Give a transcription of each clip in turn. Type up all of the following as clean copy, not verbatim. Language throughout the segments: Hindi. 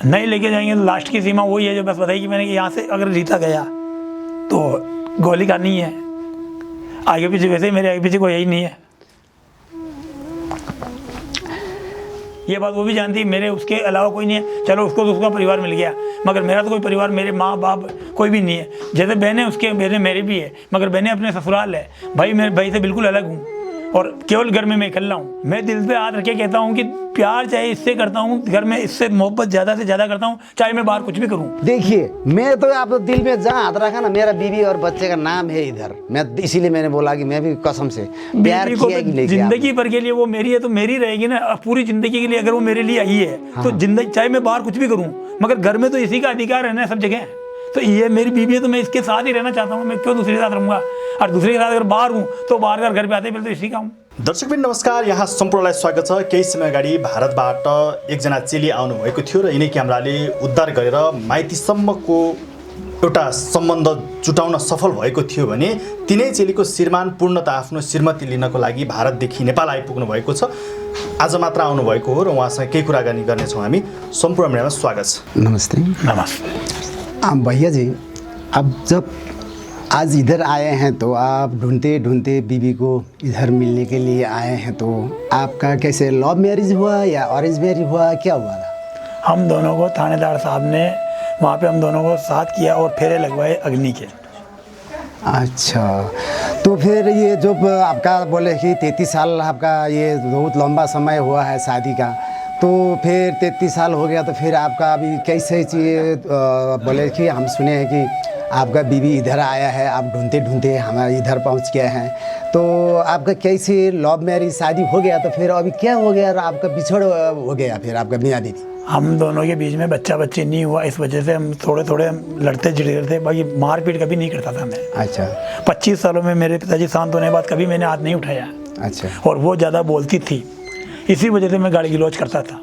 नहीं लेके जाएंगे तो लास्ट की सीमा वही है जो बस बताई कि मैंने कि यहाँ से अगर रीता गया तो गोली करनी है, आगे पीछे वैसे ही मेरे आगे पीछे कोई यही नहीं है। ये बात वो भी जानती है, मेरे उसके अलावा कोई नहीं है। चलो उसको तो उसका परिवार मिल गया, मगर मेरा तो कोई परिवार, मेरे माँ बाप कोई भी नहीं है। जैसे बहनें उसके बहनें मेरी भी है, मगर बहनें अपने ससुराल है। भाई मेरे भाई से बिल्कुल अलग हूँ और केवल घर में मैं अकेला हूँ। मैं दिल पे हाथ रखे कहता हूँ कि प्यार चाहे इससे करता हूँ, घर में इससे मोहब्बत ज़्यादा से ज़्यादा करता हूँ, चाहे मैं बाहर कुछ भी करूँ। देखिए, मैं तो आप दिल में जहाँ हाथ रखा ना, मेरा बीवी और बच्चे का नाम है इधर। मैं इसीलिए मैंने बोला कि मैं भी कसम से प्यार किया कि नहीं किया। जिंदगी भर के लिए वो मेरी है तो मेरी रहेगी ना, पूरी जिंदगी के लिए अगर वो मेरे लिए आई है तो जिंदगी, चाहे मैं बाहर कुछ भी करूँ, मगर घर में तो इसी का अधिकार है ना सब जगह। तो ये मेरी बीवी है तो मैं इसके साथ ही रहना चाहता हूँ, मैं क्यों दूसरे के साथ रहूँगा। और दूसरे के साथ अगर बाहर हूँ तो बाहर का घर पे आते पहले तो इसी का हूँ। दर्शकबिन नमस्कार, यहाँ सम्पूर्णलाई स्वागत छ। केही समय अगाडि भारतबाट एकजना चेली आउनुभएको थियो र यिनै क्यामेराले उद्धार गरेर माइतीसम्मको एउटा सम्बन्ध जुटाउन सफल भएको थियो भने तिनै चेलीको श्रीमान पूर्णतः आफ्नो श्रीमती लिनको लागि भारतदेखि नेपाल आइपुग्नु भएको छ। आज मात्र आउनुभएको हो र उहाँसँग केही कुराकानी गर्नेछौँ हामी। सम्पूर्ण मिडियामा स्वागत छ। नमस्ते। नमस्ते। भैया जी, अब जब आज इधर आए हैं तो आप ढूंढते ढूंढते बीवी को इधर मिलने के लिए आए हैं, तो आपका कैसे लव मैरिज हुआ या अरेंज मैरिज हुआ, क्या हुआ था? हम दोनों को थानेदार साहब ने वहाँ पे हम दोनों को साथ किया और फेरे लगवाए अग्नि के। अच्छा, तो फिर ये जो आपका बोले कि 33 साल आपका ये बहुत लंबा समय हुआ है शादी का, तो फिर 33 साल हो गया, तो फिर आपका अभी कैसे चीज़ बोले कि हम सुने हैं कि आपका बीवी इधर आया है, आप ढूंढते ढूंढते हमारे इधर पहुंच गए हैं, तो आपका कैसे लव मैरिज शादी हो गया, तो फिर अभी क्या हो गया, आपका बिछड़ हो गया फिर आपका मियाँ बीवी? हम दोनों के बीच में बच्चा बच्ची नहीं हुआ, इस वजह से हम थोड़े थोड़े लड़ते झगड़ते थे। भाई मारपीट कभी नहीं करता था मैं। अच्छा। 25 सालों में मेरे पिताजी शांत होने के बाद कभी मैंने हाथ नहीं उठाया। अच्छा। और वो ज़्यादा बोलती थी, इसी वजह से मैं गाली गलौज करता था।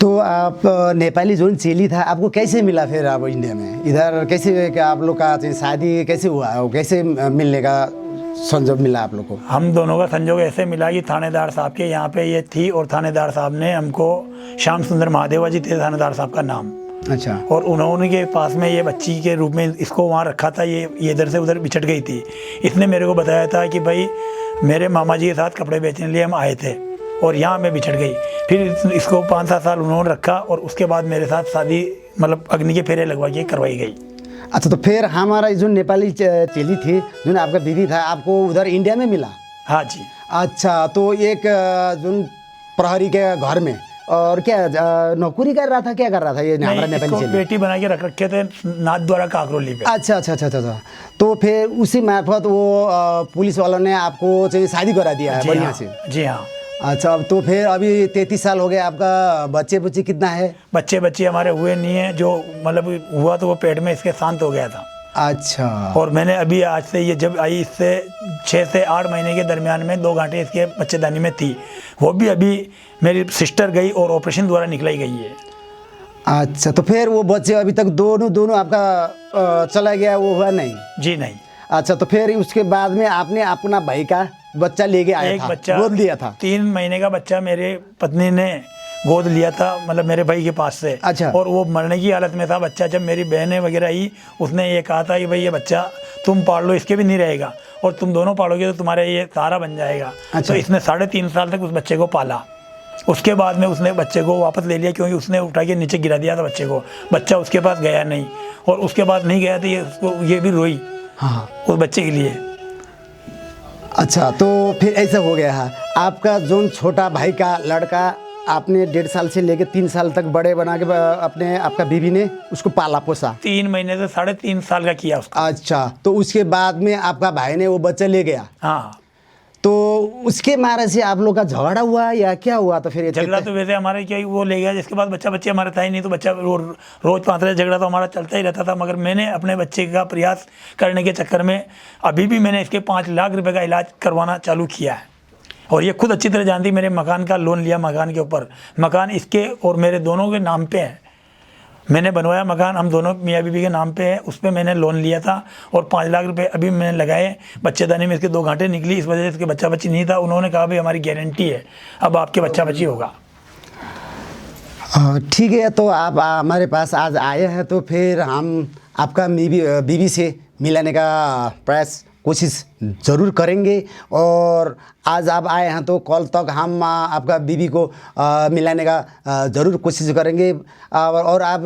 तो आप नेपाली जोन चेली था, आपको कैसे मिला फिर आप इंडिया में? इधर कैसे क्या आप लोग का शादी कैसे हुआ, कैसे मिलने का संजोग मिला आप लोग को? हम दोनों का संजोग ऐसे मिला कि थानेदार साहब के यहाँ पे ये थी और थानेदार साहब ने हमको, श्याम सुंदर महादेवा जी थे थानेदार साहब का नाम। अच्छा। और उन्होंने के पास में ये बच्ची के रूप में इसको वहाँ रखा था। ये इधर से उधर बिछड़ गई थी। इसने मेरे को बताया था कि भाई मेरे मामा जी के साथ कपड़े बेचने के लिए हम आए थे और यहाँ मैं बिछड़ गई। फिर इसको 5-7 साल उन्होंने रखा और उसके बाद मेरे साथ शादी मतलब अग्नि के फेरे लगवा के करवाई गई। अच्छा, तो फिर हमारा जो नेपाली चेली थी, जो आपका बीवी था, आपको उधर इंडिया में मिला? हाँ जी। अच्छा, तो एक जो प्रहरी के घर में और क्या नौकरी कर रहा था, क्या कर रहा था ये हमारा नेपाली चेली? बेटी बना के रख रखे थे नाथ द्वारा काकरोली पे। अच्छा अच्छा अच्छा अच्छा। तो फिर उसी मार्फत वो पुलिस वालों ने आपको शादी करा दिया है बढ़िया से? जी हाँ। अच्छा, तो फिर अभी 33 साल हो गए, आपका बच्चे बच्चे कितना है? बच्चे हमारे हुए नहीं है, जो मतलब हुआ तो वो पेट में इसके शांत हो गया था। अच्छा। और मैंने अभी आज से ये जब आई इससे 6 से 8 महीने के दरमियान में 2 घंटे इसके बच्चेदानी में थी, वो भी अभी मेरी सिस्टर गई और ऑपरेशन द्वारा निकलाई गई है। अच्छा, तो फिर वो बच्चे अभी तक दोनों आपका चला गया, वो हुआ नहीं? जी नहीं। अच्छा, तो फिर उसके बाद में आपने अपना भाई का बच्चा लेके आया था, बच्चा गोद लिया था? 3 महीने का बच्चा मेरे पत्नी ने गोद लिया था, मतलब मेरे भाई के पास से। अच्छा। और वो मरने की हालत में था बच्चा। जब मेरी बहनें वगैरह आई, उसने ये कहा था कि भाई ये बच्चा तुम पाल लो, इसके भी नहीं रहेगा, और तुम दोनों पालोगे तो तुम्हारा ये सहारा बन जाएगा। अच्छा। तो इसने 3.5 साल तक उस बच्चे को पाला। उसके बाद में उसने बच्चे को वापस ले लिया, क्योंकि उसने उठा के नीचे गिरा दिया था बच्चे को। बच्चा उसके पास गया नहीं, और उसके बाद नहीं गया तो ये भी रोई। हाँ, उस बच्चे के लिए। अच्छा, तो फिर ऐसा हो गया है, आपका जो छोटा भाई का लड़का आपने 1.5 साल से लेके 3 साल तक बड़े बना के आपका बीवी ने उसको पाला पोसा? 3 महीने से 3.5 साल का किया उसका। अच्छा, तो उसके बाद में आपका भाई ने वो बच्चा ले गया? हाँ। तो उसके मारे से आप लोग का झगड़ा हुआ या क्या हुआ? तो फिर झगड़ा तो वैसे हमारे क्या वो ले गया, जिसके बाद बच्चे हमारे था ही नहीं, तो बच्चा रोज 5 झगड़ा तो हमारा चलता ही रहता था। मगर मैंने अपने बच्चे का प्रयास करने के चक्कर में अभी भी मैंने इसके 5 लाख रुपए का इलाज करवाना चालू किया है। और ये खुद अच्छी तरह जानती, मेरे मकान का लोन लिया, मकान के ऊपर, मकान इसके और मेरे दोनों के नाम पे है। मैंने बनवाया मकान, हम दोनों मियाँ बीबी के नाम पे है, उस पर मैंने लोन लिया था और 5 लाख रुपए अभी मैंने लगाए। बच्चेदानी में इसके 2 घंटे निकली, इस वजह से इसके बच्चा बच्ची नहीं था। उन्होंने कहा भाई हमारी गारंटी है, अब आपके बच्चा बच्ची होगा। ठीक है, तो आप हमारे पास आज आए हैं तो फिर हम आपका बीवी से मिलाने का प्रयास कोशिश ज़रूर करेंगे। और आज आप आए हैं तो कल तक हम आपका बीवी को मिलाने का ज़रूर कोशिश करेंगे। और आप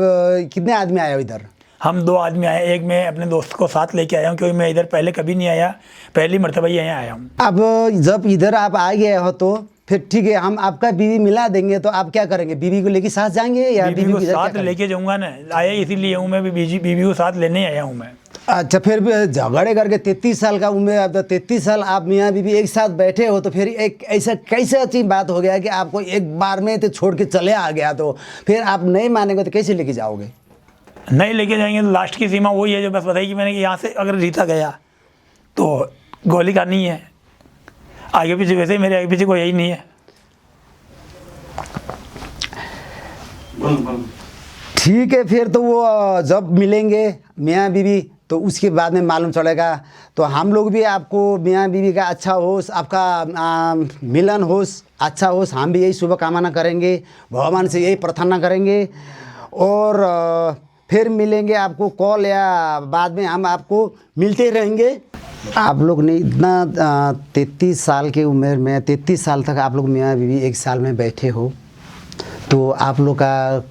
कितने आदमी आए हो इधर? हम 2 आदमी आए, एक मैं अपने दोस्त को साथ लेके आया हूँ क्योंकि मैं इधर पहले कभी नहीं आया, पहली मरतबा ही यहाँ आया हूँ। अब जब इधर आप आ गए हो तो फिर ठीक है, हम आपका बीवी मिला देंगे। तो आप क्या करेंगे, बीवी को लेके साथ जाएंगे या बीवी को इधर क्या साथ करेंगे? लेके जाऊंगा ना, आया इसीलिए हूँ मैं, बीवी को साथ लेने आया हूँ मैं। अच्छा, फिर भी झगड़े करके 33 साल का उम्र, अब तो 33 साल आप मियाँ बीवी एक साथ बैठे हो, तो फिर एक ऐसा कैसे अच्छी बात हो गया कि आपको एक बार में तो छोड़ के चले आ गया, तो फिर आप नहीं मानेंगे तो कैसे लेके जाओगे? नहीं लेके जाएंगे तो लास्ट की सीमा वही है जो बस बताई कि मैंने कि यहाँ से अगर जीता गया तो गोली करनी है, आगे पीछे वैसे ही मेरे आगे पीछे कोई यही नहीं है। ठीक है, फिर तो वो जब मिलेंगे मियाँ बीवी तो उसके बाद में मालूम चलेगा। तो हम लोग भी आपको मियाँ बीवी का अच्छा होश, आपका मिलन होश अच्छा होश, हम भी यही शुभकामना करेंगे, भगवान से यही प्रार्थना करेंगे। और फिर मिलेंगे आपको कॉल या बाद में हम आपको मिलते रहेंगे। आप लोग ने इतना 33 साल की उम्र में 33 साल तक आप लोग मियाँ बीवी एक साल में बैठे हो, तो आप लोग का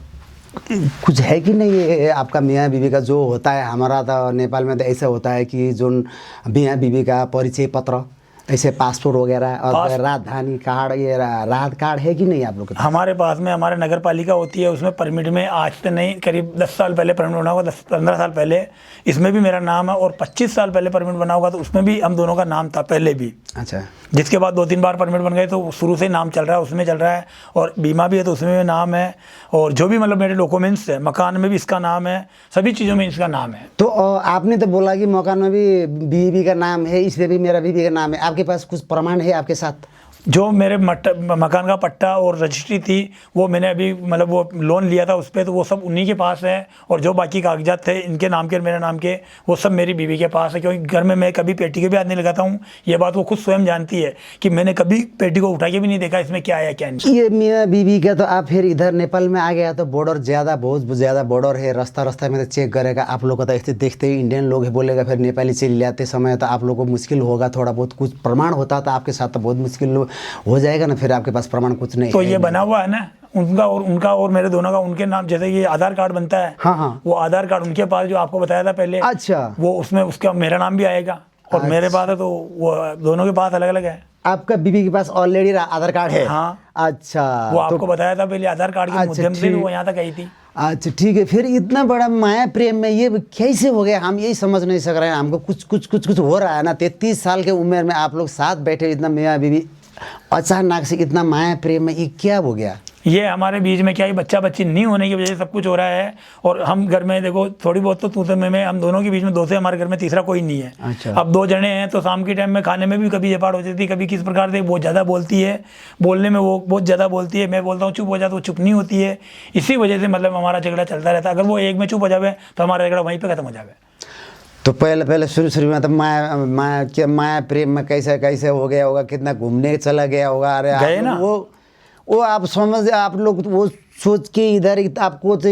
कुछ है कि नहीं है? आपका मियाँ बीवी का जो होता है, हमारा तो नेपाल में तो ऐसा होता है कि जो मियाँ बीवी का परिचय पत्र, ऐसे पासपोर्ट वगैरह और राजधानी कार्ड, ये राहत कार्ड है कि नहीं आप लोग के पास? हमारे पास में हमारे नगर पालिका होती है, उसमें परमिट में आज से नहीं करीब 10 साल पहले परमिट बना होगा, 10-15 साल पहले इसमें भी मेरा नाम है, और 25 साल पहले परमिट बना होगा तो उसमें भी हम दोनों का नाम था पहले भी। अच्छा, जिसके बाद 2-3 बार परमिट बन गए तो शुरू से नाम चल रहा है, उसमें चल रहा है, और बीमा भी है तो उसमें भी नाम है, और जो भी मतलब मेरे डॉक्यूमेंट्स है, मकान में भी इसका नाम है, सभी चीज़ों में इसका नाम है। तो आपने तो बोला कि मकान में भी बीवी का नाम है, इसमें भी मेरा बीवी का नाम है, आपके पास कुछ प्रमाण है आपके साथ? जो मेरे मकान का पट्टा और रजिस्ट्री थी वो मैंने अभी मतलब वो लोन लिया था उस पर, तो वो सब उन्हीं के पास है, और जो बाकी कागजात थे इनके नाम के मेरे नाम के वो सब मेरी बीवी के पास है। क्योंकि घर में मैं कभी पेटी के भी हाथ नहीं लगाता हूँ, ये बात वो खुद स्वयं जानती है कि मैंने कभी पेटी को उठा के भी नहीं देखा इसमें क्या है क्या नहीं। ये मियाँ बीवी का तो आप फिर इधर नेपाल में आ गया तो बॉर्डर बहुत ज़्यादा बॉर्डर है, रास्ता में तो चेक करेगा आप लोग का, तो ऐसे देखते ही इंडियन लोग बोलेगा, फिर नेपाली चले जाते समय तो आप लोग को मुश्किल होगा थोड़ा बहुत। कुछ प्रमाण होता तो आपके साथ तो बहुत मुश्किल हो जाएगा ना, फिर आपके पास प्रमाण कुछ नहीं तो है। ये बना हुआ है ना उनका और मेरे दोनों का, उनके नाम, जैसे ये आधार कार्ड बनता है, हाँ, वो आधार कार्ड उनके पास जो आपको बताया था पहले, अच्छा, वो उसमें उसका मेरा नाम भी आएगा, और मेरे पास है, तो वो दोनों के पास अलग अलग है। आपका बीवी के पास ऑलरेडी आधार कार्ड है? हाँ, अच्छा, वो आपको बताया था पहले, आधार कार्ड के माध्यम से वो यहाँ तक आई थी। अच्छा, ठीक है। फिर इतना बड़ा माया प्रेम में ये कैसे हो गया, हम यही समझ नहीं सक रहे हैं। हमको कुछ हो रहा है ना। 33 साल के उम्र में आप लोग साथ बैठे, इतना मियाँ बीवी, अचानक से इतना माया प्रेम में ये क्या हो गया? ये हमारे बीच में क्या है, बच्चा बच्ची नहीं होने की वजह से सब कुछ हो रहा है। और हम घर में देखो थोड़ी बहुत तो तू में हम दोनों के बीच में 2 से हमारे घर में तीसरा कोई नहीं है। अच्छा। अब 2 जने हैं तो शाम के टाइम में खाने में भी कभी झपाट हो जाती है, कभी किस प्रकार से बहुत ज़्यादा बोलती है, बोलने में वो बहुत ज़्यादा बोलती है, मैं बोलता हूँ चुप हो जा तो वो चुप नहीं होती है। इसी वजह से मतलब हमारा झगड़ा चलता रहता है। अगर वो एक में चुप हो जाए तो हमारा झगड़ा वहीं पर खत्म हो जाए। तो पहले शुरू में तो माया प्रेम में कैसे हो गया होगा, कितना घूमने चला गया होगा। अरे गए ना, वो आप समझ, आप लोग वो सोच के इधर आपको तो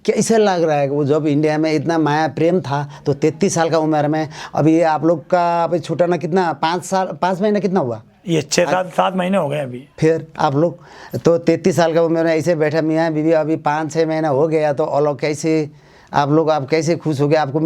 कैसे लग रहा है कि वो जब इंडिया में इतना माया प्रेम था तो 33 साल का उम्र में, अभी आप लोग का अभी छूटाना कितना 5 महीना कितना हुआ? ये 6-7 महीने हो गए अभी। फिर आप लोग तो 33 साल का उम्र में ऐसे बैठा मियाँ बीवी, अभी 5-6 महीना हो गया, तो और लोग कैसे आप कैसे खुश हो गए? आपको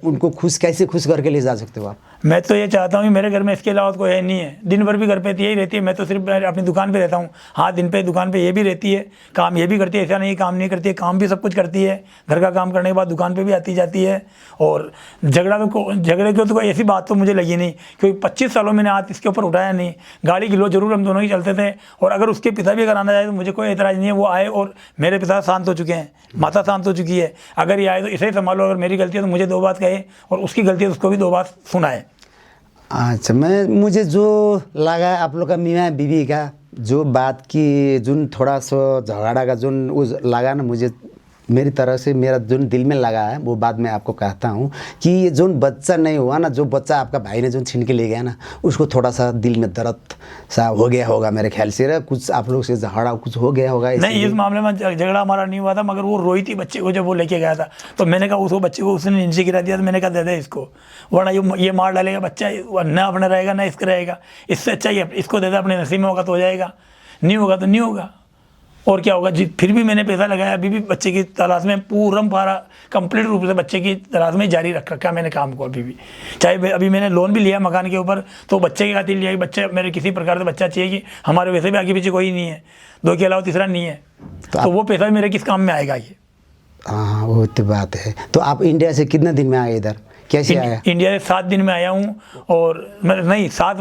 उनको कैसे खुश करके ले जा सकते हो आप? मैं तो ये चाहता हूँ कि मेरे घर में इसके अलावा कोई है नहीं है। दिन भर भी घर पे यही रहती है, मैं तो सिर्फ अपनी दुकान पे रहता हूँ। हाँ, दिन पे दुकान पे ये भी रहती है, काम ये भी करती है, ऐसा नहीं काम नहीं करती है, काम भी सब कुछ करती है। घर का काम करने के बाद दुकान पे भी आती जाती है। और झगड़े की तो कोई ऐसी बात तो मुझे लगी नहीं, क्योंकि 25 सालों में हाथ इसके ऊपर उठाया नहीं। गाड़ी किलो जरूर हम दोनों ही चलते थे, और अगर उसके पिता भी अगर आना चाहे तो मुझे कोई एतराज़ नहीं है। वो आए और मेरे पिता शांत हो चुके हैं, माता शांत हो चुकी है। अगर ये आए तो इसे ही संभालो, अगर मेरी गलती है तो मुझे 2 बात कहे, और उसकी गलती है तो उसको भी 2 बात सुनाए। अच्छा, मुझे जो लगा आप लोग का मियाँ बीवी का जो बात की, जो थोड़ा सा झगड़ा का जो लगा ना, मुझे मेरी तरफ से मेरा जो दिल में लगा है वो बात मैं आपको कहता हूँ कि ये जो बच्चा नहीं हुआ ना, जो बच्चा आपका भाई ने जो छीन के ले गया ना, उसको थोड़ा सा दिल में दर्द सा हो गया होगा मेरे ख्याल से। कुछ आप लोग से झगड़ा कुछ हो गया होगा? नहीं, इस मामले में झगड़ा हमारा नहीं हुआ था, मगर वो रोई थी बच्चे को जब वो लेके गया था, तो मैंने कहा उसको बच्चे को उसने नीचे गिरा दिया, तो मैंने कहा दे दे इसको, वरना ये मार डालेगा बच्चा, न अपना रहेगा ना इसका रहेगा। इससे अच्छा ही इसको दे दे, अपने नसीब में होगा तो हो जाएगा, नहीं होगा तो नहीं होगा, और क्या होगा जी। फिर भी मैंने पैसा लगाया, अभी भी बच्चे की तलाश में पूरम पारा कंप्लीट रूप से बच्चे की तलाश में जारी रख रखा मैंने काम को। अभी भी चाहे अभी मैंने लोन भी लिया मकान के ऊपर, तो बच्चे के खातिर लिया कि बच्चे मेरे किसी प्रकार से बच्चा चाहिए, कि हमारे वैसे भी आगे पीछे कोई नहीं है, 2 के अलावा तीसरा नहीं है, तो वो पैसा मेरे किस काम में आएगा ये। हाँ वो तो बात है। तो आप इंडिया से कितने दिन में आए इधर, कैसे आया? इंडिया से 7 दिन में आया हूँ, और नहीं 7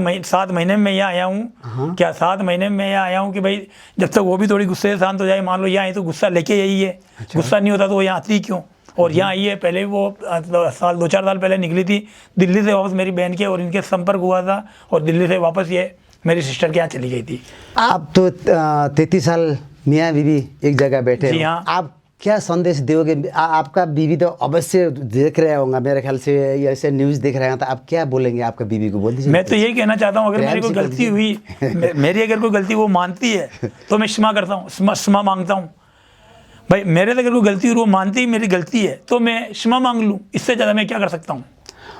महीने में यहाँ आया हूँ। क्या 7 महीने में यहाँ आया हूँ कि भाई जब तक वो भी थोड़ी गुस्से से शांत हो जाए, मान लो यहाँ आई तो गुस्सा लेके यही है। अच्छा। गुस्सा नहीं होता तो वो यहाँ आती क्यों, और यहाँ आई है। पहले वो 2-4 साल पहले निकली थी दिल्ली से वापस मेरी बहन के, और इनके संपर्क हुआ था, और दिल्ली से वापस ये मेरी सिस्टर के यहाँ चली गई थी। आप तो 33 साल मियाँ बीवी एक जगह बैठे जी हो, हाँ। आप क्या संदेश दोगे? आपका बीवी तो अवश्य देख रहे होंगे मेरे ख्याल से, ऐसे न्यूज़ देख रहे हैं, तो आप क्या बोलेंगे आपका बीवी को? बोल दीजिए। मैं तो यही कहना चाहता हूँ, अगर मेरी कोई गलती हुई, मेरी अगर कोई गलती वो मानती है तो मैं क्षमा करता हूँ, क्षमा मांगता हूँ। भाई मेरे से अगर कोई गलती हुई, वो मानती है मेरी गलती है, तो मैं क्षमा मांग लूँ, इससे ज़्यादा मैं क्या कर सकता हूँ।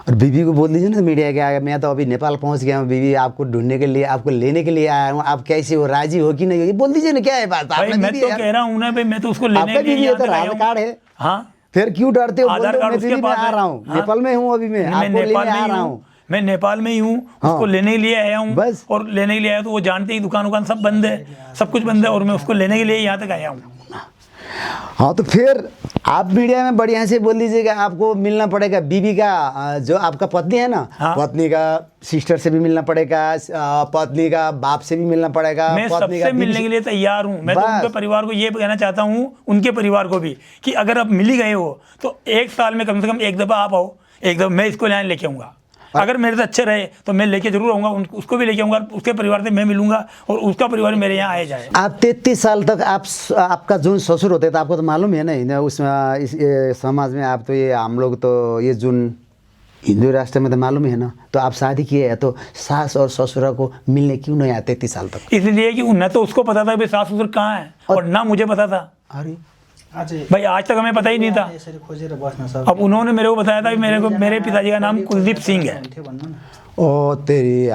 और बीवी को बोल दीजिए ना मीडिया के आगे, मैं तो अभी नेपाल पहुंच गया हूँ बीवी, आपको ढूंढने के लिए, आपको लेने के लिए आया हूँ, आप कैसे हो, राजी हो कि नहीं हो, ये बोल दीजिए ना। क्या है बात? भाई मैं तो कह रहा हूँ ना भाई, मैं तो उसको लेने के लिए तो आधार कार्ड है। हाँ, फिर क्यों डरते हो? आधार कार्ड उसके पास आ रहा हूँ, नेपाल में हूँ अभी, मैं आपको लेने आ रहा हूँ। मैं नेपाल में ही हूँ, उसको लेने के लिए आया हूँ बस। और लेने के लिए आया तो वो जानते ही दुकान सब बंद है, सब कुछ बंद है, और मैं उसको लेने के लिए यहाँ तक आया हूँ। हाँ तो फिर आप मीडिया में बढ़िया से बोल दीजिएगा, आपको मिलना पड़ेगा बीवी का, जो आपका पत्नी है ना, हाँ। पत्नी का सिस्टर से भी मिलना पड़ेगा, पत्नी का बाप से भी मिलना पड़ेगा, मैं पत्नी सबसे मिलने के लिए तैयार हूँ। मैं तो उनके परिवार को ये कहना चाहता हूँ, उनके परिवार को भी, कि अगर आप मिल ही गए हो तो 1 साल में कम से कम 1 दफ़ा आप आओ, 1 दफ़ा मैं इसको यहाँ लेके आऊँगा। अगर मेरे से अच्छे रहे तो मैं लेके जरूर आऊँगा, उसको भी लेके आऊँगा, उसके परिवार से मैं मिलूंगा, और उसका परिवार मेरे यहाँ आए जाए। आप 33 साल तक आपका जो ससुर होते थे, आपको तो मालूम है ना उसमें, इस समाज में आप तो, ये हम लोग तो ये जो हिंदू राष्ट्र में तो मालूम है ना, तो आप शादी किए हैं तो सास और ससुर को मिलने क्यों नहीं आते 33 साल तक? इसलिए कि न तो उसको पता था भाई सास ससुर कहाँ है, और ना मुझे पता था। अरे भाई आज तक हमें पता ही नहीं था। अब उन्होंने मेरे को बताया था कि मेरे पिताजी का नाम कुलदीप सिंह है। ओ तेरी,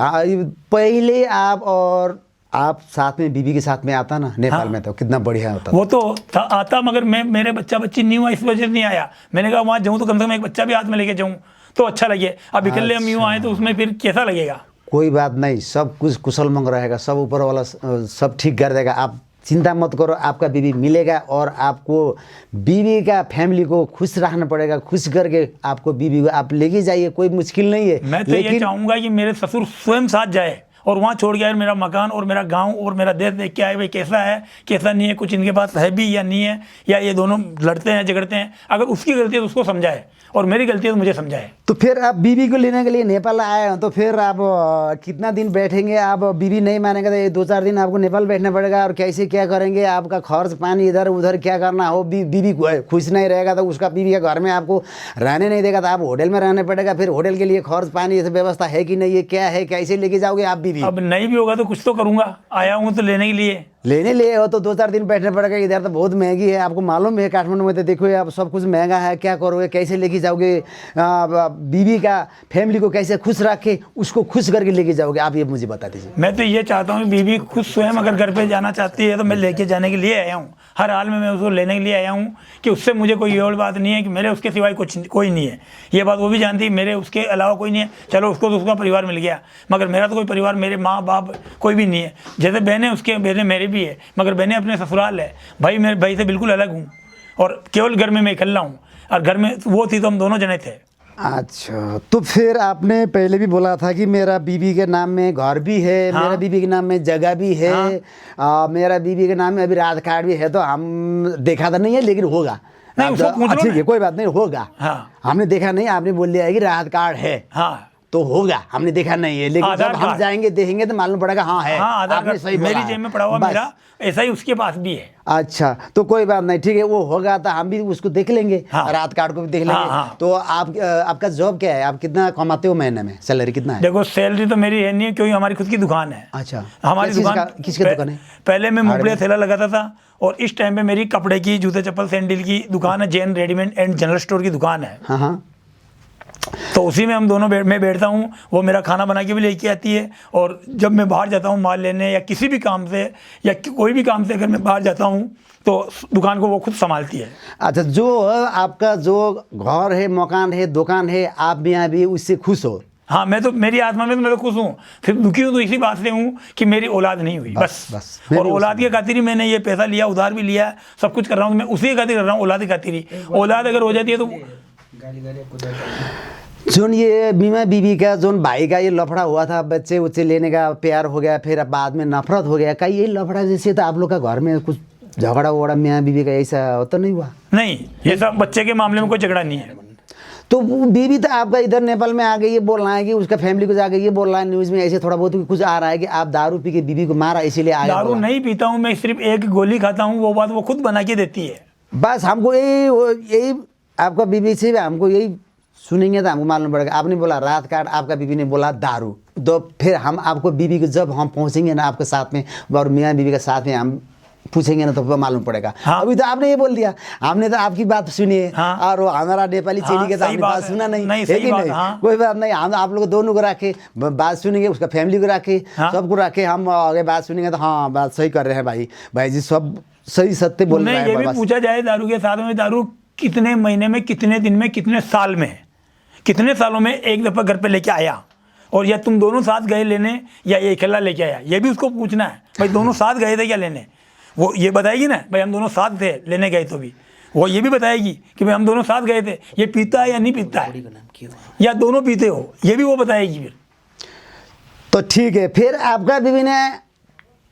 पहले आप साथ में बीवी के साथ में आता ना नेपाल में, तो कितना बढ़िया होता। वो तो आता, मगर मेरे बच्ची नहीं हुआ, इस वजह से नहीं आया। मैंने कहा वहाँ जाऊँ तो कम से कम एक बच्चा भी हाथ में लेके जाऊँ तो अच्छा लगे। अब अकेले हम यूँ आए तो उसमें फिर कैसा लगेगा? कोई बात नहीं, सब कुछ कुशल मंग रहेगा, सब ऊपर वाला सब ठीक कर देगा, आप चिंता मत करो। आपका बीवी मिलेगा, और आपको बीवी का फैमिली को खुश रखना पड़ेगा, खुश करके आपको बीवी को आप लेके जाइए, कोई मुश्किल नहीं है। मैं तो ये चाहूँगा कि मेरे ससुर स्वयं साथ जाए, और वहाँ छोड़ के आए मेरा मकान और मेरा गांव और मेरा देश देख के आए भाई कैसा है कैसा नहीं है, कुछ इनके पास है भी या नहीं है, या ये दोनों लड़ते हैं झगड़ते हैं। अगर उसकी गलती है तो उसको समझाए, और मेरी गलती है तो मुझे समझाए। तो फिर आप बीवी को लेने के लिए नेपाल आए हो, तो फिर आप कितना दिन बैठेंगे? आप बीवी नहीं मानेगा तो ये 2-4 दिन आपको नेपाल बैठना पड़ेगा, और कैसे क्या करेंगे? आपका खर्च पानी इधर उधर क्या करना हो, बीवी खुश नहीं रहेगा तो उसका बीवी के घर में आपको रहने नहीं देगा, तो आप होटल में रहने पड़ेगा। फिर होटल के लिए खर्च पानी ये व्यवस्था है कि नहीं, ये क्या है, कैसे लेके जाओगे आप बीवी? अब नहीं भी होगा तो कुछ तो करूँगा, आया हूँ तो लेने के लिए। लेने लिए हो तो 2-4 दिन बैठना पड़ेगा। इधर तो बहुत महंगी है, आपको मालूम है, काठमांडू में तो देखो आप सब कुछ महंगा है, क्या करोगे, कैसे लेके जाओगे? बीवी का फैमिली को कैसे खुश रख के उसको खुश करके लेके जाओगे, आप ये मुझे बता दीजिए। मैं तो ये चाहता हूँ बीवी खुद स्वयं अगर घर पे जाना चाहती है तो मैं लेके जाने के लिए आया हूँ, हर हाल में मैं उसको लेने के लिए आया हूँ, कि उससे मुझे कोई और बात नहीं है कि मेरे उसके सिवाय कोई नहीं है। ये बात वो भी जानती है, मेरे उसके अलावा कोई नहीं है। चलो उसको तो उसका परिवार मिल गया, मगर मेरा तो कोई परिवार, मेरे माँ बाप कोई भी नहीं है। जैसे बहनें उसके बहनें मेरी भी है, मगर बहनें अपने ससुराल है। भाई मेरे भाई से बिल्कुल अलग हूँ, और केवल घर में मैं अकेला हूँ, और घर में वो थी तो हम दोनों जने थे। अच्छा, तो फिर आपने पहले भी बोला था कि मेरा बीवी के नाम में घर भी है, हाँ? मेरा बीवी के नाम में जगह भी है, हाँ? मेरा बीवी के नाम में अभी राहत कार्ड भी है, तो हम देखा था नहीं है, लेकिन होगा नहीं, ठीक है, कोई बात नहीं, होगा। हाँ। हमने देखा नहीं, आपने बोल दिया है कि राहत कार्ड है। हाँ, तो होगा, हमने देखा नहीं है, लेकिन आधार जब हम कार्ड। जाएंगे देखेंगे तो मालूम पड़ेगा हाँ है। हाँ, आधार आपने कार्ड सही बोला मेरी है। जेब में पड़ा हुआ बस। मेरा, ऐसा ही उसके पास भी है। अच्छा, तो कोई बात नहीं, ठीक है, वो होगा तो हम भी उसको देख लेंगे, हाँ। रात कार्ड को भी देख लेंगे। हाँ, हाँ। तो आप आपका जॉब क्या है, आप कितना कमाते हो महीने में, सैलरी कितना है? देखो सैलरी तो मेरी है नहीं है, क्योंकि हमारी खुद की दुकान है। अच्छा, हमारी किस चीज़ दुकान का- किसकी दुकान है? पहले मैं मूंगफली ठेला लगाता था, और इस टाइम पे मेरी कपड़े की, जूते चप्पल सैंडल की दुकान है, Jain readymade and general store की दुकान है। हाँ हाँ। तो उसी में हम दोनों मैं बैठता हूँ, वो मेरा खाना बना के भी लेके आती है, और जब मैं बाहर जाता हूँ माल लेने या किसी भी काम से या कोई भी काम से अगर मैं बाहर जाता हूँ तो दुकान को वो खुद संभालती है। अच्छा, जो आपका जो घर है, मकान है, दुकान है, आप भी यहाँ भी उससे खुश हो? हाँ, मैं तो, मेरी आत्मा में तो मैं तो खुश हूँ, फिर दुखी हूँ तो इसी बात से हूँ कि मेरी औलाद नहीं हुई, बस। मैं और भी औलाद के खातिर ही मैंने ये पैसा लिया, उधार भी लिया, सब कुछ कर रहा हूँ, मैं उसी के खातिर कर रहा हूँ, औलाद के खातिर ही। औलाद अगर हो जाती है तो जोन ये बीमा बीबी का, जोन भाई का ये लफड़ा हुआ था, बच्चे उच्चे लेने का प्यार हो गया, फिर बाद में नफरत हो गया, का ये लफड़ा जैसे तो आप लोग का घर में कुछ झगड़ा वगड़ा मियाँ बीबी का ऐसा तो नहीं हुआ? नहीं, ये सब बच्चे के मामले में कोई झगड़ा नहीं है। तो वो बीबी तो आपका इधर नेपाल में आ गई, ये बोल रहा है कि उसका फैमिली को जाके ये बोल रहा है न्यूज़ में ऐसे थोड़ा बहुत कुछ आ रहा है कि आप दारू पी के बीबी को मारा इसीलिए आ गया। दारू नहीं पीता हूँ मैं, सिर्फ एक गोली खाता हूँ, वो बात वो खुद बना के देती है। बस हमको यही आपका बीबी से हमको यही सुनेंगे तो हमको मालूम पड़ेगा। आपने बोला रात काट, आपका बीबी ने बोला दारू, तो फिर हम आपको बीबी को जब हम पहुंचेंगे ना आपके साथ में और मियाँ बीबी के साथ में हम पूछेंगे ना तो मालूम पड़ेगा। हाँ। अभी तो आपने ये बोल दिया, हमने तो आपकी बात सुनी है। हाँ। और वो हमारा नेपाली हाँ, चेली के तो सही हमने बात बात है। सुना नहीं, नहीं, है सही कि बात, नहीं? हाँ। कोई बात नहीं, हम आप लोग दोनों को रखे बात सुनेंगे, उसका फैमिली को रखे, हाँ। सबको रखे, हम आगे बात सुनेंगे तो हाँ बात सही कर रहे हैं भाई जी सब सही सत्य बोल रहे नहीं, ये हैं। भी बस। पूछा जाए दारू के साथ में, दारू कितने महीने में, कितने दिन में, कितने साल में, कितने सालों में एक दफ़ा घर पे लेके आया, और या तुम दोनों साथ गए लेने या ये अकेला लेके आया, ये भी उसको पूछना है। भाई दोनों साथ गए थे क्या लेने, वो ये बताएगी ना, भाई हम दोनों साथ थे लेने गए, तो भी वो ये भी बताएगी कि भाई हम दोनों साथ गए थे, ये पीता है या नहीं पीता है, या दोनों पीते हो, ये भी वो बताएगी फिर। तो ठीक है, फिर आपका बीवी ने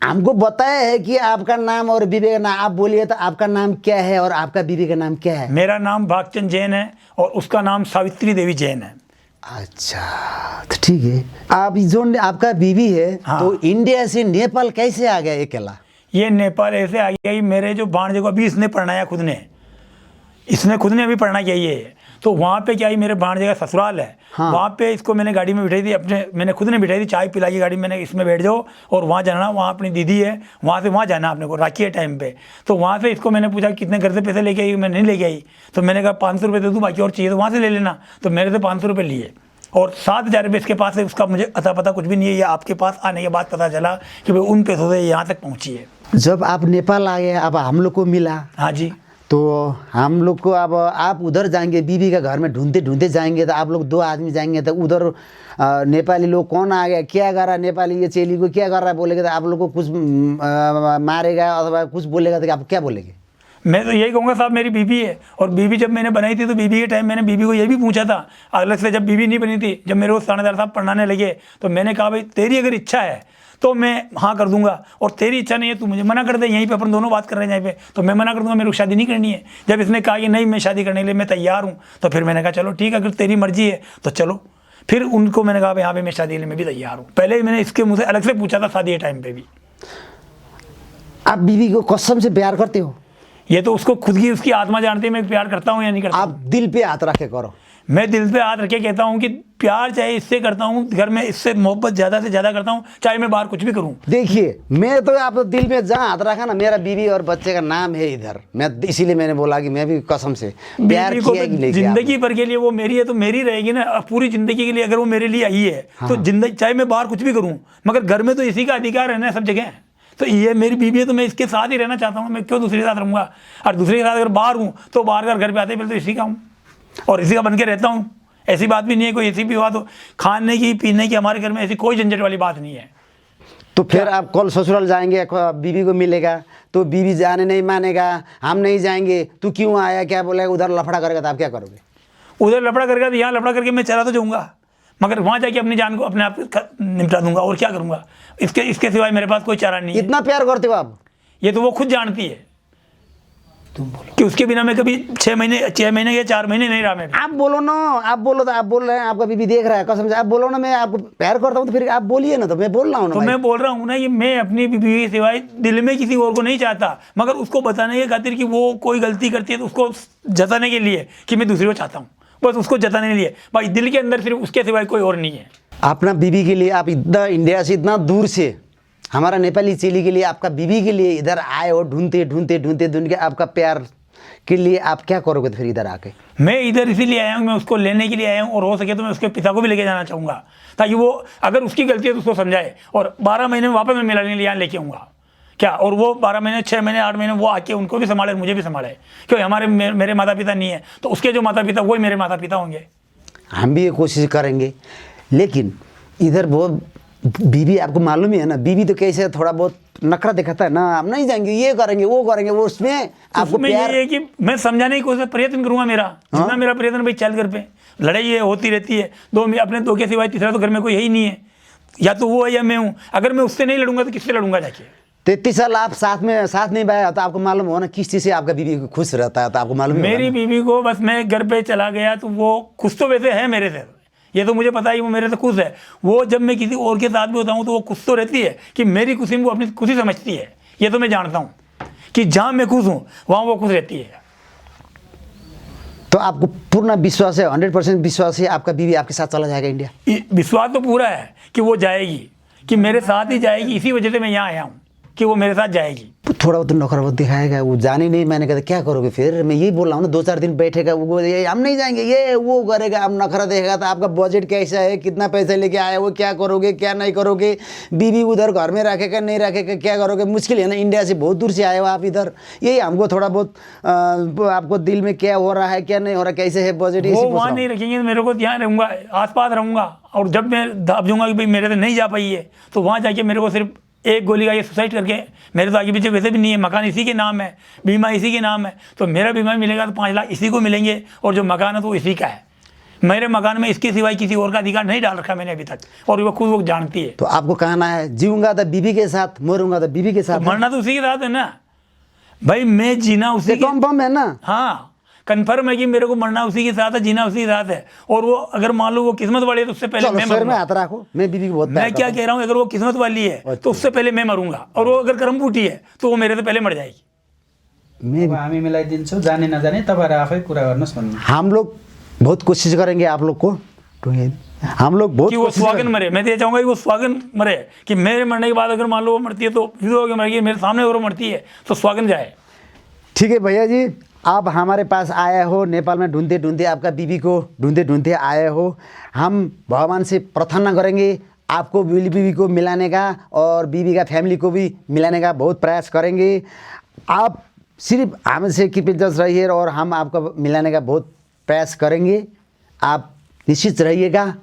हमको बताया है कि आपका नाम और बीवी का नाम, आप बोलिए तो आपका नाम क्या है और आपका बीवी का नाम क्या है? मेरा नाम भागचंद जैन है और उसका नाम सावित्री देवी जैन है। अच्छा, तो ठीक है। आप जो आपका बीवी है, हाँ। तो इंडिया से नेपाल कैसे आ गया अकेला? ये नेपाल ऐसे आ गया कि मेरे जो भांजे को अभी इसने पढ़ाया खुद ने, इसने खुद ने अभी पढ़ना किया ये, तो वहाँ पे क्या ही मेरे भांजे का ससुराल है। हाँ। वहाँ पे इसको मैंने गाड़ी में बिठाई थी, अपने मैंने खुद ने बिठाई थी, चाय पिलाई गाड़ी, मैंने इसमें बैठ जाओ और वहाँ जाना, वहाँ अपनी दीदी है, वहाँ से वहाँ जाना अपने को, राखी है टाइम पे। तो वहाँ से इसको मैंने पूछा कितने घर से पैसे लेके आई, मैं नहीं लेके आई, तो मैंने कहा 500 रुपये दे दूँ, बाकी और चाहिए तो वहाँ से ले लेना, तो मेरे से 500 रुपये लिए, और 7,000 रुपये इसके पास है, उसका मुझे अता पता कुछ भी नहीं है। ये आपके पास आने के बाद पता चला कि भाई उन पैसों से यहाँ तक पहुँची है। जब आप नेपाल आ गए, अब हम लोग को मिला, हाँ जी। तो हम लोग को, अब आप उधर जाएंगे बीवी का घर में ढूंढते ढूंढते जाएंगे, तो आप लोग 2 आदमी जाएंगे, तो उधर नेपाली लोग कौन आ गया, क्या कर रहा है, नेपाली ये चेली को क्या कर रहा है बोलेगा, तो आप लोग को कुछ मारेगा अथवा कुछ बोलेगा, तो आप क्या बोलेंगे? मैं तो यही कहूँगा साहब, मेरी बीवी है, और बीवी जब मैंने बनाई थी तो बीवी के टाइम मैंने बीवी को ये भी पूछा था अलग से, जब बीवी नहीं बनी थी, जब मेरे को थानेदार साहब पढ़ाने लगे, तो मैंने कहा भाई तेरी अगर इच्छा है तो मैं हाँ कर दूंगा, और तेरी इच्छा नहीं है तू मुझे मना कर दे, यहीं पे अपन दोनों बात कर रहे हैं यहीं पे, तो मैं मना कर दूंगा, मेरे को शादी नहीं करनी है। जब इसने कहा कि नहीं मैं शादी करने के लिए मैं तैयार हूँ, तो फिर मैंने कहा चलो ठीक है, अगर तेरी मर्जी है तो चलो। फिर उनको मैंने कहा भाई हाँ भाई मैं शादी के लिए मैं भी तैयार हूँ। पहले ही मैंने इसके मुँह से अलग से पूछा था शादी के टाइम पे भी। आप बीवी को कसम से प्यार करते हो? ये तो उसको खुद की, उसकी आत्मा जानती है मैं प्यार करता हूँ या नहीं करता। आप दिल पे हाथ रख के करो। मैं दिल पे हाथ रखे कहता हूँ कि प्यार चाहे इससे करता हूँ, घर में इससे मोहब्बत ज़्यादा से ज़्यादा करता हूँ, चाहे मैं बाहर कुछ भी करूँ। देखिए, मैं तो आप दिल में जहाँ हाथ रखा ना, मेरा बीवी और बच्चे का नाम है इधर, मैं इसीलिए मैंने बोला कि मैं भी कसम से प्यार बीवी को किया तो कि नहीं किया। जिंदगी भर के लिए वो मेरी है तो मेरी रहेगी ना, पूरी जिंदगी के लिए अगर वो मेरे लिए आई है तो जिंदगी, चाहे मैं बाहर कुछ भी करूँ, मगर घर में तो इसी का अधिकार है ना सब जगह। तो ये मेरी बीवी है तो मैं इसके साथ ही रहना चाहता हूँ, मैं क्यों दूसरे के साथ रहूँगा। और दूसरे के साथ अगर बाहर हूँ तो बाहर का घर पे आते पहले तो इसी का हूँ और इसी का बन के रहता हूँ। ऐसी बात भी नहीं है कोई, ऐसी भी बात हो खाने की पीने की हमारे घर में ऐसी कोई झंझट वाली बात नहीं है। तो फिर आप कल ससुराल जाएंगे, बीवी को मिलेगा तो बीवी जाने नहीं मानेगा, हम नहीं जाएंगे, तू क्यों आया क्या बोलेगा, उधर लफड़ा करेगा तो आप क्या करोगे? उधर लफड़ा करेगा तो यहाँ लफड़ा करके मैं चला तो जाऊँगा, मगर वहाँ जाके अपनी जान को अपने आप निपटा दूंगा और क्या करूँगा। इसके सिवाय मेरे पास कोई चारा नहीं है। इतना प्यार करते हो आप? ये तो वो खुद जानती है। तुम बोलो कि उसके बिना मैं कभी 6 महीने या 4 महीने नहीं रहा मैं भी। आप बोलो ना, आप बोलो तो आप बोल रहे हैं, आपका बीबी देख रहा है कसम से, आप बोलो ना मैं आपको प्यार करता हूँ तो फिर आप बोलिए ना, तो मैं बोल रहा हूँ ना तो भाई। मैं बोल रहा हूँ ना, ये मैं अपनी बीवी के सिवाय दिल में किसी और को नहीं चाहता, मगर उसको बताने के खातिर कि वो कोई गलती करती है तो उसको जताने के लिए कि मैं दूसरे को चाहता हूँ, बस उसको जताने के लिए। भाई दिल के अंदर सिर्फ उसके सिवाय कोई और नहीं है। अपना बीबी के लिए आप इतना इंडिया से इतना दूर से, हमारा नेपाली चेली के लिए, आपका बीबी के लिए इधर आए हो, ढूंढते ढूंढते ढूंढते ढूंढ के आपका प्यार के लिए आप क्या करोगे फिर इधर आके? मैं इधर इसीलिए आया हूँ, मैं उसको लेने के लिए आया हूँ, और हो सके तो मैं उसके पिता को भी लेके जाना चाहूँगा, ताकि वो अगर उसकी गलती है तो उसको समझाए, और 12 महीने में वापस मैं मिलाने के लिए यहाँ लेके आऊँगा क्या, और वो 12 महीने 6 महीने 8 महीने वो आके उनको भी संभाले, मुझे भी संभाले, क्योंकि हमारे मेरे माता पिता नहीं है तो उसके जो माता पिता वही मेरे माता पिता होंगे। हम भी ये कोशिश करेंगे, लेकिन इधर वो बीवी आपको मालूम ही है ना, बीवी तो कैसे थोड़ा बहुत नखरा दिखाता है ना, आप नहीं जाएंगे, ये करेंगे वो करेंगे, वो उसमें आपको उसमें प्यार। ये है कि मैं समझाने की कोशिश प्रयत्न करूंगा, मेरा जितना मेरा प्रयत्न भाई चल घर पे लड़ाई है होती रहती है, अपने दो के सिवाय तीसरा तो घर में कोई है ही नहीं है, या तो वो है या मैं हूँ। अगर मैं उससे नहीं लड़ूंगा तो किससे लड़ूंगा जाके? 33 साल आप साथ नहीं पाया तो आपको मालूम हो ना किस चीज़ से आपका बीवी खुश रहता है, तो आपको मालूम ही होगा मेरी ना। बीवी को बस मैं घर पे चला गया तो वो खुश तो वैसे है मेरे से, ये तो मुझे पता ही वो मेरे से खुश है। वो जब मैं किसी और के साथ भी होता हूँ तो वो खुश तो रहती है कि मेरी खुशी में वो अपनी खुशी समझती है, ये तो मैं जानता हूँ कि जहाँ मैं खुश हूँ वहाँ वो खुश रहती है। तो आपको पूर्ण विश्वास है, 100% विश्वास है आपका बीवी आपके साथ चला जाएगा इंडिया? विश्वास तो पूरा है कि वो जाएगी, कि मेरे साथ ही जाएगी, इसी वजह से मैं यहाँ आया हूँ कि वो मेरे साथ जाएगी। थोड़ा बहुत नखरा दिखाएगा, वो जाने नहीं, मैंने कहा क्या करोगे फिर? मैं यही बोल रहा हूँ ना, 2-4 दिन बैठेगा वो, ये हम नहीं जाएंगे, ये वो करेगा, आप नखरा देखेगा तो आपका बजट कैसा है, कितना पैसा लेके आया, वो क्या करोगे क्या नहीं करोगे, बीवी उधर घर में रखेगा नहीं रखेगा, क्या करोगे? मुश्किल है ना, इंडिया से बहुत दूर से आए हो आप इधर, यही हमको थोड़ा बहुत आपको दिल में क्या हो रहा है क्या नहीं हो रहा, कैसे है बजट? वो वहाँ नहीं रखेंगे, मेरे को यहाँ रहूँगा, आसपास रहूँगा, और जब मैं दाब दूंगा कि भाई मेरे से नहीं जा पाई है तो वहाँ जाके मेरे को सिर्फ एक गोली का ये सुसाइड करके, मेरे तो आगे पीछे वैसे भी नहीं है, मकान इसी के नाम है, बीमा इसी के नाम है, तो मेरा बीमा मिलेगा तो 5 लाख इसी को मिलेंगे, और जो मकान है तो इसी का है। मेरे मकान में इसके सिवाय किसी और का अधिकार नहीं डाल रखा मैंने अभी तक, और वो खुद वो जानती है। तो आपको कहना है जीऊंगा तो बीवी के साथ, मरूंगा तो बीवी के साथ, मरना तो उसी के साथ है ना भाई, मैं जीना उसी के, कंफर्म है ना? हाँ कंफर्म है कि मेरे को मरना उसी के साथ है, जीना उसी के साथ है। और वो अगर मान लो वो किस्मत वाली है तो उससे पहले मैं सर में मरूंगा। हाथ रखो, मैं बीवी को बहुत प्यार मैं क्या कह रहा हूँ, अगर वो किस्मत वाली है तो उससे पहले मैं मरूंगा, और वो अगर कर्म फूटी है तो वो मेरे से पहले मर जाएगी। मैं अब हामी मिलाइदिन्छौँ, जाने नजाने तपाईँहरू आफै कुरा गर्नुहोस् भन्नु। हम लोग बहुत कोशिश करेंगे आप लोग को, हम लोग बहुत कि वो कोशिश स्वागन मरे। मैं तो ये चाहूंगा कि वो स्वागन मरे, कि मेरे मरने के बाद अगर मान लो वो मरती है तो विधवा होकर मरेगी, मेरे सामने अगर वो मरती है तो स्वागन जाए। ठीक है भैया जी, आप हमारे पास आए हो, नेपाल में ढूंढते ढूंढते आपका बीवी को ढूंढते ढूंढते आए हो। हम भगवान से प्रार्थना करेंगे आपको बीवी को मिलाने का, और बीवी का फैमिली को भी मिलाने का बहुत प्रयास करेंगे। आप सिर्फ हमसे कृतज्ञ रहिए और हम आपको मिलाने का बहुत प्रयास करेंगे। आप निश्चित रहिएगा,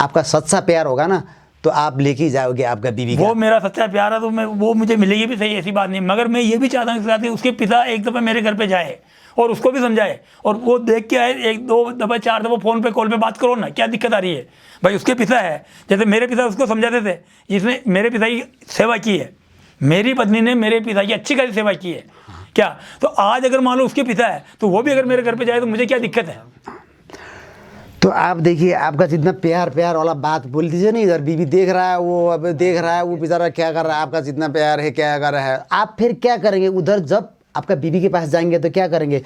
आपका सच्चा प्यार होगा ना तो आप लेके जाओगे आपका बीवी का। वो मेरा सच्चा प्यार है तो मैं वो मुझे मिलेगी भी सही, ऐसी बात नहीं, मगर मैं ये भी चाहता हूँ कि उसके पिता एक दफ़ा मेरे घर पे जाए और उसको भी समझाए, और वो देख के आए, 1-2 दफ़ा 4 दफ़ा फ़ोन पे कॉल पे बात करो ना, क्या दिक्कत आ रही है भाई? उसके पिता है, जैसे मेरे पिता उसको समझाते थे, जिसने मेरे पिता की सेवा की है, मेरी पत्नी ने मेरे पिता की अच्छी खासी सेवा की है क्या, तो आज अगर मान लो उसके पिता है तो वो भी अगर मेरे घर पे जाए तो मुझे क्या दिक्कत है? तो आप देखिए, आपका जितना प्यार वाला बात बोल दीजिए ना, इधर बीवी देख रहा है, वो अब देख रहा है, वो बेचारा क्या कर रहा है, आपका जितना प्यार है क्या कर रहा है, आप फिर क्या करेंगे उधर? जब आपका बीवी के पास जाएंगे तो क्या करेंगे?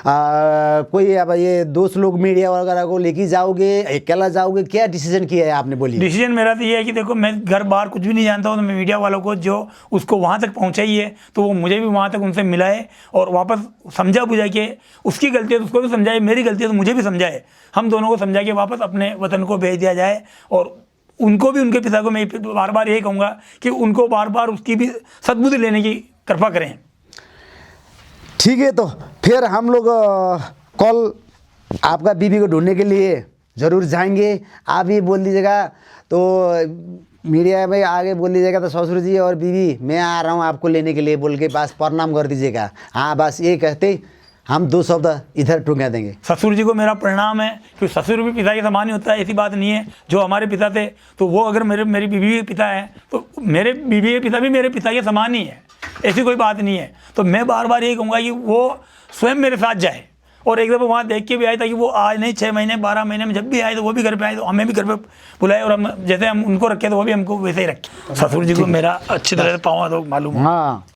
कोई अब ये दोस्त लोग मीडिया वगैरह को लेके जाओगे, अकेला जाओगे, क्या डिसीजन किया है आपने? बोलिए। डिसीजन मेरा तो ये है कि देखो, मैं घर बाहर कुछ भी नहीं जानता हूँ, तो मैं मीडिया वालों को जो उसको वहाँ तक पहुँचाइए तो वो मुझे भी वहाँ तक उनसे मिलाए और वापस समझा बुझा के, उसकी गलती है तो उसको भी समझाए, मेरी गलती है तो मुझे भी समझाए, हम दोनों को समझा के वापस अपने वतन को भेज दिया जाए। और उनको भी, उनके पिता को मैं बार बार यही कहूँगा कि उनको बार बार उसकी भी सद्बुद्धि लेने की कृपा करें। ठीक है, तो फिर हम लोग कल आपका बीवी को ढूंढने के लिए ज़रूर जाएंगे। आप ये बोल दीजिएगा तो मीडिया में आगे बोल दीजिएगा तो ससुर जी और बीवी मैं आ रहा हूँ आपको लेने के लिए बोल के बस प्रणाम कर दीजिएगा। हाँ, बस ये कहते हम 2 शब्द इधर टूंगा देंगे। ससुर जी को मेरा प्रणाम है, क्योंकि ससुर भी पिता के समान ही होता है, ऐसी बात नहीं है। जो हमारे पिता थे तो वो अगर मेरी बीवी के पिता हैं तो मेरे बीवी के पिता भी मेरे पिता के समान ही है, ऐसी कोई बात नहीं है। तो मैं बार बार यही कहूँगा कि वो स्वयं मेरे साथ जाए और एक दफ़ा वहाँ देख के भी आए, ताकि वो आज नहीं 6 महीने 12 महीने में जब भी आए तो वो भी घर पे आए, तो हमें भी घर पे बुलाए और हम जैसे हम उनको रखे तो वो भी हमको वैसे ही रखें। ससुर जी को मेरा अच्छी तरह से पाँव तो मालूम है। हाँ